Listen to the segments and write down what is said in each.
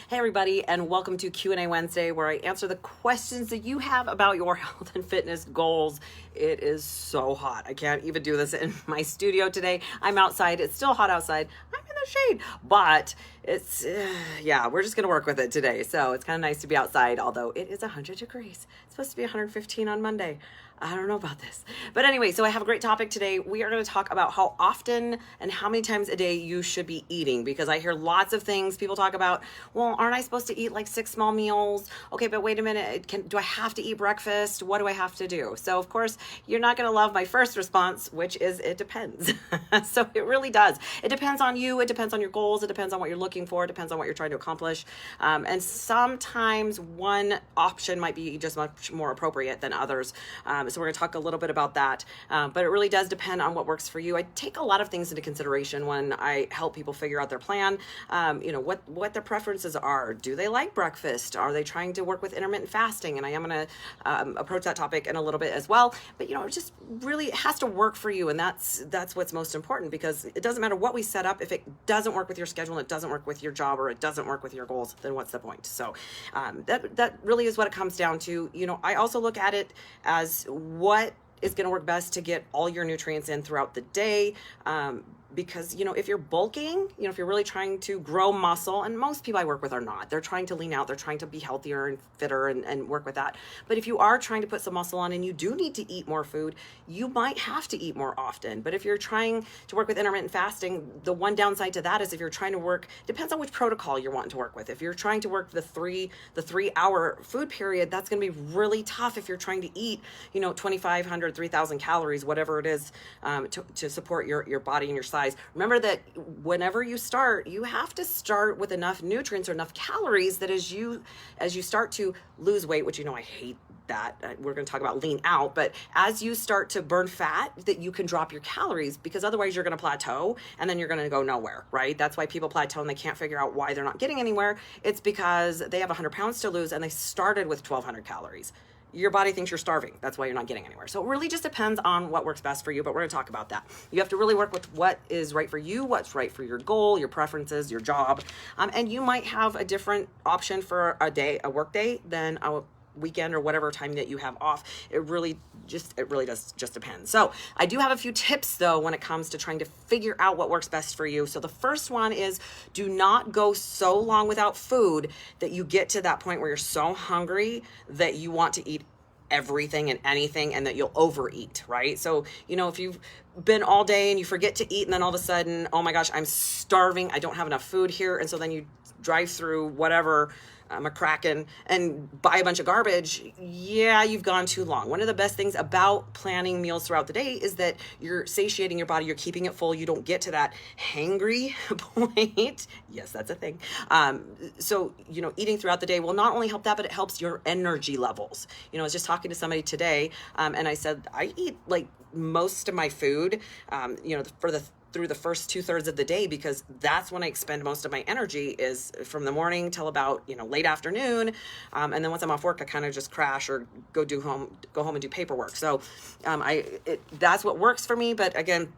Hey everybody, and welcome to Q&A Wednesday, where I answer the questions that you have about your health and fitness goals. It is so hot. I can't even do this in my studio today. I'm outside. It's still hot outside. I'm in the shade, but it's, we're just going to work with it today. So it's kind of nice to be outside, although it is 100 degrees. It's supposed to be 115 on Monday. I don't know about this. But anyway, so I have a great topic today. We are going to talk about how often and how many times a day you should be eating, because I hear lots of things. People talk about, well, aren't I supposed to eat like 6 small meals? Okay, but wait a minute. Do I have to eat breakfast? What do I have to do? So of course, you're not going to love my first response, which is it depends. So it really does. It depends on you. It depends on your goals. It depends on what you're looking for. It depends on what you're trying to accomplish. And sometimes one option might be just much more appropriate than others. So we're going to talk a little bit about that, but it really does depend on what works for you. I take a lot of things into consideration when I help people figure out their plan. What their preferences are. Do they like breakfast? Are they trying to work with intermittent fasting? And I am going to approach that topic in a little bit as well. But it just really has to work for you, and that's what's most important, because it doesn't matter what we set up. If it doesn't work with your schedule, and it doesn't work with your job, or it doesn't work with your goals, then what's the point? So that really is what it comes down to. I also look at it as what is going to work best to get all your nutrients in throughout the day. Because, if you're bulking, if you're really trying to grow muscle, and most people I work with are not, they're trying to lean out, they're trying to be healthier and fitter and work with that. But if you are trying to put some muscle on and you do need to eat more food, you might have to eat more often. But if you're trying to work with intermittent fasting, the one downside to that is if you're trying to work, depends on which protocol you're wanting to work with. If you're trying to work the 3-hour food period, that's going to be really tough if you're trying to eat, 2,500, 3,000 calories, whatever it is, to support your body and your size. Remember that whenever you start, you have to start with enough nutrients or enough calories that as you start to lose weight, which I hate that. We're going to talk about lean out, but as you start to burn fat, that you can drop your calories, because otherwise you're going to plateau and then you're going to go nowhere, right? That's why people plateau and they can't figure out why they're not getting anywhere. It's because they have 100 pounds to lose and they started with 1,200 calories. Your body thinks you're starving. That's why you're not getting anywhere. So it really just depends on what works best for you, but we're going to talk about that. You have to really work with what is right for you, what's right for your goal, your preferences, your job. And you might have a different option for a work day than a weekend or whatever time that you have off. It really does just depend. So I do have a few tips though when it comes to trying to figure out what works best for you. So the first one is, do not go so long without food that you get to that point where you're so hungry that you want to eat everything and anything, and that you'll overeat, right? So, if you've been all day and you forget to eat, and then all of a sudden, oh my gosh, I'm starving, I don't have enough food here. And so then you drive through whatever, McCracken, and buy a bunch of garbage. Yeah, you've gone too long. One of the best things about planning meals throughout the day is that you're satiating your body, you're keeping it full, you don't get to that hangry point. Yes, that's a thing. So, eating throughout the day will not only help that, but it helps your energy levels. I was just talking to somebody today, and I said, I eat like most of my food, through the first 2/3 of the day, because that's when I expend most of my energy, is from the morning till about, late afternoon. And then once I'm off work, I kind of just crash or go home and do paperwork. So, that's what works for me. But again,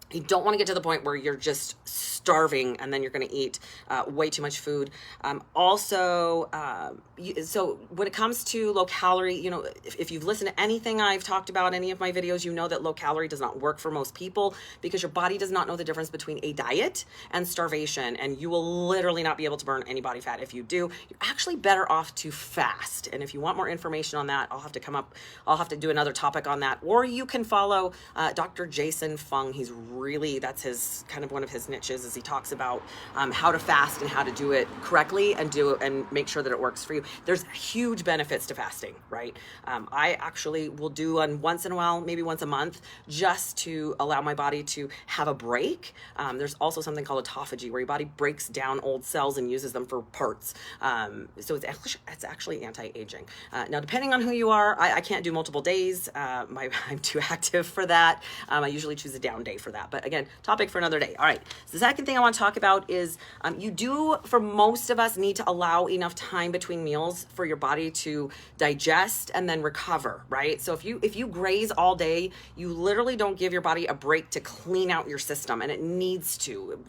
you don't want to get to the point where you're just starving and then you're going to eat way too much food. So when it comes to low calorie, if you've listened to anything I've talked about, any of my videos, you know that low calorie does not work for most people, because your body does not know the difference between a diet and starvation, and you will literally not be able to burn any body fat. If you do, you're actually better off to fast. And if you want more information on that, I'll have to do another topic on that. Or you can follow Dr. Jason Fung. That's his kind of one of his niches, is he talks about how to fast and how to do it correctly and make sure that it works for you. There's huge benefits to fasting, right? I actually will do one once in a while, maybe once a month, just to allow my body to have a break. There's also something called autophagy, where your body breaks down old cells and uses them for parts. So it's actually anti-aging. Now, depending on who you are, I can't do multiple days. I'm too active for that. I usually choose a down day for that. But again, topic for another day. All right. So the second thing I want to talk about is you do, for most of us, need to allow enough time between meals for your body to digest and then recover, right? So if you graze all day, you literally don't give your body a break to clean out your system, and it needs to.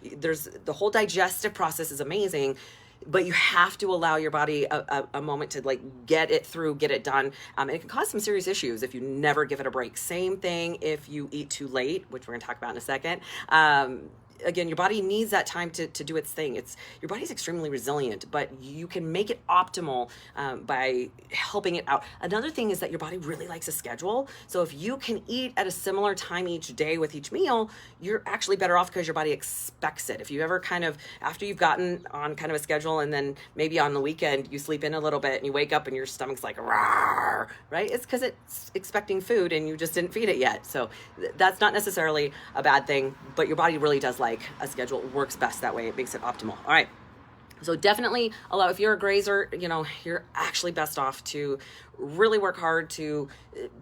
There's the whole digestive process is amazing. but you have to allow your body a moment to like get it through, get it done. And it can cause some serious issues if you never give it a break. Same thing if you eat too late, which we're going to talk about in a second. Again, your body needs that time to do its thing. Your body's extremely resilient, but you can make it optimal by helping it out. Another thing is that your body really likes a schedule. So if you can eat at a similar time each day with each meal, you're actually better off because your body expects it. If you ever kind of, after you've gotten on kind of a schedule and then maybe on the weekend you sleep in a little bit and you wake up and your stomach's like, rawr, right? It's because it's expecting food and you just didn't feed it yet. So that's not necessarily a bad thing, but your body really does like a schedule. It works best that way. It makes it optimal. All right. So definitely allow, if you're a grazer, you're actually best off to really work hard to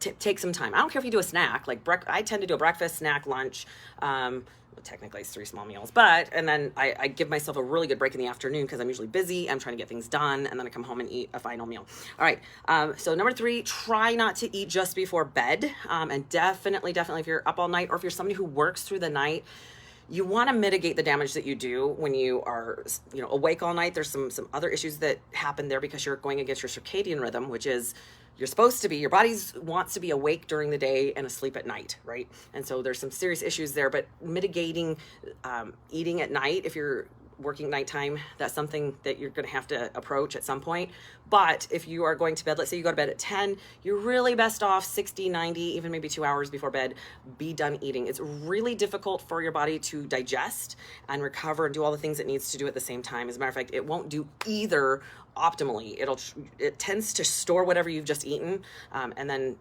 take some time. I don't care if you do a snack, like I tend to do a breakfast, snack, lunch, technically it's 3 small meals, and then I give myself a really good break in the afternoon because I'm usually busy. I'm trying to get things done, and then I come home and eat a final meal. All right. So number 3, try not to eat just before bed. And definitely if you're up all night or if you're somebody who works through the night, you want to mitigate the damage that you do when you are, awake all night. There's some other issues that happen there because you're going against your circadian rhythm, which is your body wants to be awake during the day and asleep at night, right? And so there's some serious issues there, but mitigating eating at night, if you're working nighttime, that's something that you're going to have to approach at some point. But if you are going to bed, let's say you go to bed at 10, you're really best off 60, 90, even maybe 2 hours before bed, be done eating. It's really difficult for your body to digest and recover and do all the things it needs to do at the same time. As a matter of fact, it won't do either optimally. It tends to store whatever you've just eaten and then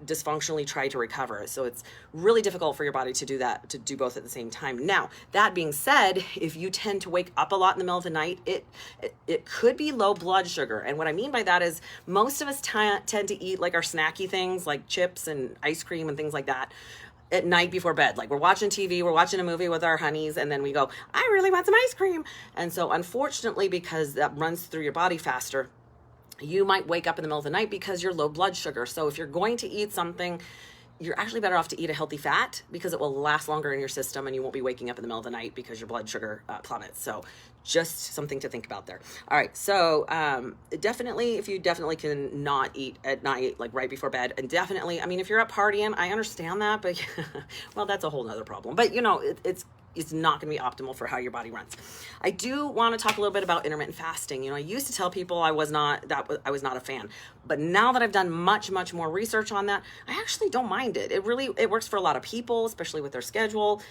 dysfunctionally try to recover. So it's really difficult for your body to do that, to do both at the same time. Now, that being said, if you tend to wake up a lot in the middle of the night, it could be low blood sugar. And what I mean by that is most of us tend to eat like our snacky things like chips and ice cream and things like that at night before bed. Like we're watching TV, we're watching a movie with our honeys, and then we go, I really want some ice cream. And so unfortunately, because that runs through your body faster, you might wake up in the middle of the night because you're low blood sugar. So if you're going to eat something, you're actually better off to eat a healthy fat because it will last longer in your system and you won't be waking up in the middle of the night because your blood sugar plummets. So just something to think about there. All right. So definitely, if you definitely can not eat at night, like right before bed, and definitely, I mean, if you're out partying, I understand that, but well, that's a whole nother problem. But it's not going to be optimal for how your body runs. I do want to talk a little bit about intermittent fasting. I used to tell people I was not a fan, but now that I've done much more research on that, I actually don't mind it. It works for a lot of people, especially with their schedule.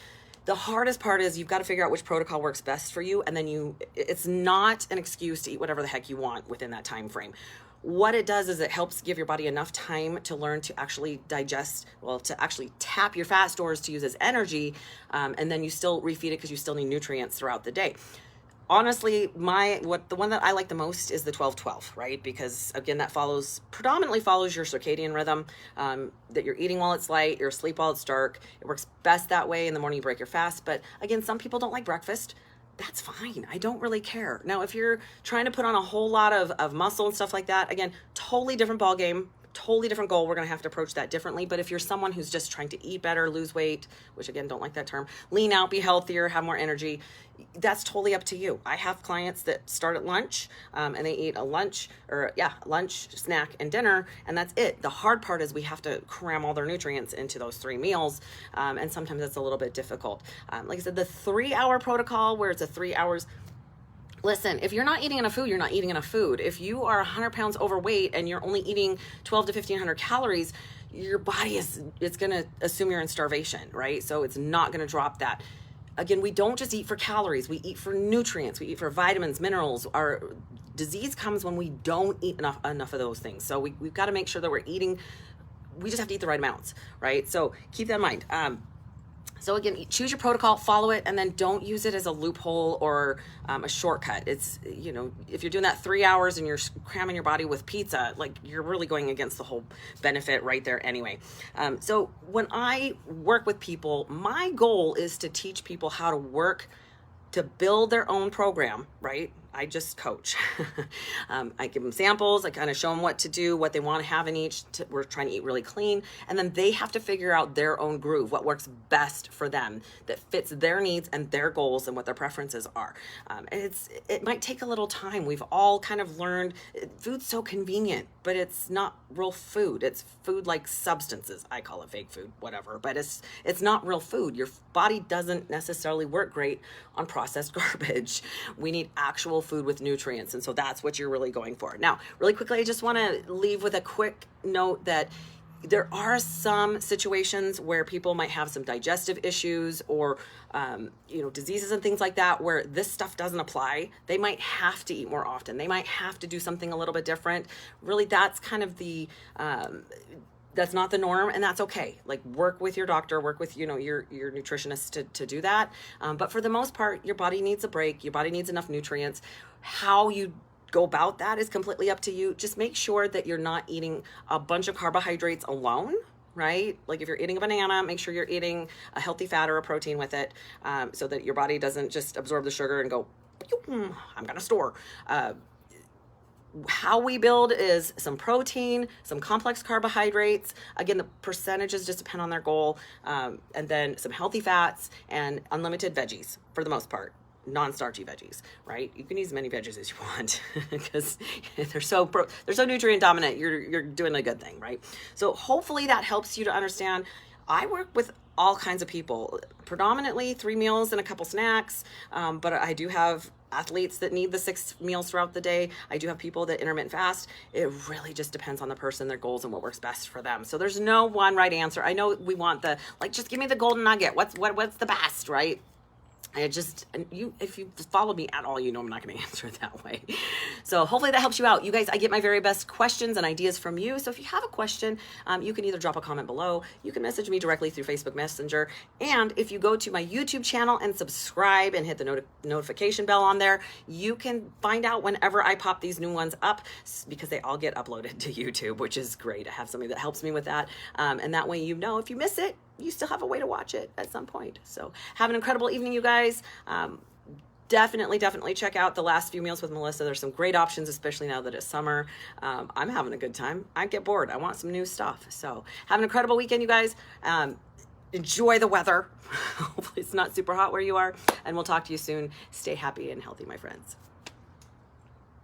The hardest part is you've got to figure out which protocol works best for you, and then it's not an excuse to eat whatever the heck you want within that time frame. What it does is it helps give your body enough time to learn to actually digest, to actually tap your fat stores to use as energy, and then you still refeed it because you still need nutrients throughout the day. Honestly, the one that I like the most is the 12-12, right? Because again, that predominantly follows your circadian rhythm, that you're eating while it's light, you're asleep while it's dark. It works best that way. In the morning you break your fast. But again, some people don't like breakfast. That's fine. I don't really care. Now, if you're trying to put on a whole lot of muscle and stuff like that, again, totally different ball game, totally different goal. We're going to have to approach that differently. But if you're someone who's just trying to eat better, lose weight, which again, don't like that term, lean out, be healthier, have more energy, that's totally up to you. I have clients that start at lunch and they eat lunch, snack, and dinner, and that's it. The hard part is we have to cram all their nutrients into those 3 meals, and sometimes that's a little bit difficult. Like I said, the 3-hour protocol where it's 3 hours. Listen, if you're not eating enough food, you're not eating enough food. If you are 100 pounds overweight and you're only eating 12 to 1,500 calories, your body it's going to assume you're in starvation, right? So it's not going to drop that. Again, we don't just eat for calories. We eat for nutrients. We eat for vitamins, minerals. Our disease comes when we don't eat enough of those things. So we've got to make sure that we're eating. We just have to eat the right amounts, right? So keep that in mind. So again, choose your protocol, follow it, and then don't use it as a loophole or a shortcut. It's, if you're doing that 3 hours and you're cramming your body with pizza, like you're really going against the whole benefit right there anyway. So when I work with people, my goal is to teach people how to work to build their own program, right? I just coach. I give them samples. I kind of show them what to do, what they want to have in each. We're trying to eat really clean. And then they have to figure out their own groove, what works best for them, that fits their needs and their goals and what their preferences are. It might take a little time. We've all kind of learned food's so convenient, but it's not real food. It's food like substances. I call it fake food, whatever, but it's not real food. Your body doesn't necessarily work great on processed garbage. We need actual food with nutrients, and so that's what you're really going for. Now, really quickly, I just want to leave with a quick note that there are some situations where people might have some digestive issues or diseases and things like that where this stuff doesn't apply. They might have to eat more often. They might have to do something a little bit different. Really, that's kind of the that's not the norm, and that's okay. Like, work with your doctor, work with your nutritionist to do that. But for the most part, your body needs a break. Your body needs enough nutrients. How you go about that is completely up to you. Just make sure that you're not eating a bunch of carbohydrates alone, right? Like if you're eating a banana, make sure you're eating a healthy fat or a protein with it, so that your body doesn't just absorb the sugar and go, I'm gonna store. How we build is some protein, some complex carbohydrates. Again, the percentages just depend on their goal. And then some healthy fats and unlimited veggies for the most part. Non-starchy veggies, right? You can use as many veggies as you want because they're so nutrient dominant. You're doing a good thing, right? So hopefully that helps you to understand. I work with all kinds of people, predominantly 3 meals and a couple snacks, but I do have athletes that need the 6 meals throughout the day. I do have people that intermittent fast. It really just depends on the person, their goals, and what works best for them. So there's no one right answer. I know we want just give me the golden nugget. What's the best, right? If you follow me at all, you know I'm not going to answer it that way. So hopefully that helps you out. You guys, I get my very best questions and ideas from you. So if you have a question, you can either drop a comment below. You can message me directly through Facebook Messenger. And if you go to my YouTube channel and subscribe and hit the notification bell on there, you can find out whenever I pop these new ones up, because they all get uploaded to YouTube, which is great. I have somebody that helps me with that. And that way, if you miss it, you still have a way to watch it at some point. So have an incredible evening, you guys. Definitely check out the last few meals with Melissa. There's some great options, especially now that it's summer. I'm having a good time. I get bored. I want some new stuff. So have an incredible weekend, you guys. Enjoy the weather. Hopefully it's not super hot where you are. And we'll talk to you soon. Stay happy and healthy, my friends.